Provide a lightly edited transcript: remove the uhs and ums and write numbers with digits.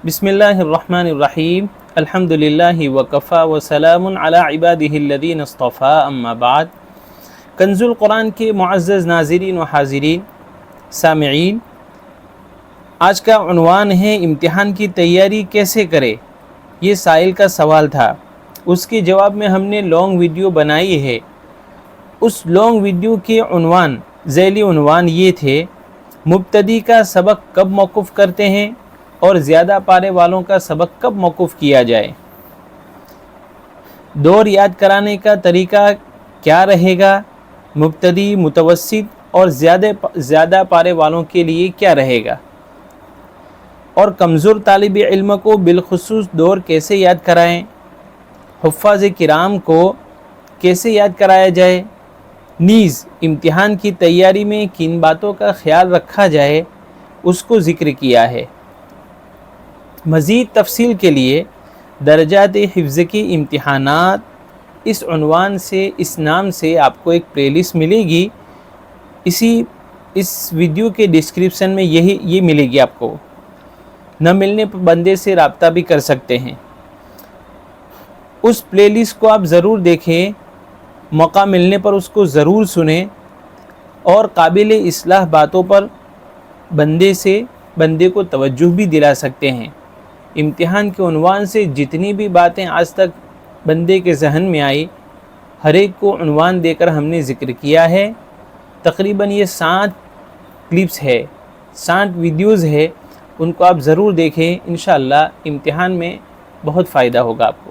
بسم اللہ الرحمن الرحیم الحمدللہ وکفا وسلام علی عبادہ الذین اصطفیٰ اما بعد۔ کنز القرآن کے معزز ناظرین و حاضرین سامعین، آج کا عنوان ہے امتحان کی تیاری کیسے کرے۔ یہ سائل کا سوال تھا، اس کے جواب میں ہم نے لانگ ویڈیو بنائی ہے۔ اس لانگ ویڈیو کے ذیلی عنوان یہ تھے: مبتدی کا سبق کب موقوف کرتے ہیں اور زیادہ پارے والوں کا سبق کب موقوف کیا جائے، دور یاد کرانے کا طریقہ کیا رہے گا، مبتدی، متوسط اور زیادہ پارے والوں کے لیے کیا رہے گا، اور کمزور طالب علم کو بالخصوص دور کیسے یاد کرائیں، حفاظ کرام کو کیسے یاد کرایا جائے، نیز امتحان کی تیاری میں کن باتوں کا خیال رکھا جائے، اس کو ذکر کیا ہے۔ مزید تفصیل کے لیے درجات حفظ کی امتحانات اس عنوان سے، اس نام سے آپ کو ایک پلے لسٹ ملے گی۔ اس ویڈیو کے ڈسکرپشن میں یہ ملے گی آپ کو، نہ ملنے پر بندے سے رابطہ بھی کر سکتے ہیں۔ اس پلے لسٹ کو آپ ضرور دیکھیں، موقع ملنے پر اس کو ضرور سنیں، اور قابل اصلاح باتوں پر بندے کو توجہ بھی دلا سکتے ہیں۔ امتحان کے عنوان سے جتنی بھی باتیں آج تک بندے کے ذہن میں آئی، ہر ایک کو عنوان دے کر ہم نے ذکر کیا ہے۔ تقریباً یہ 60 کلپس ہے، 60 ویڈیوز ہے، ان کو آپ ضرور دیکھیں، انشاءاللہ امتحان میں بہت فائدہ ہوگا آپ کو۔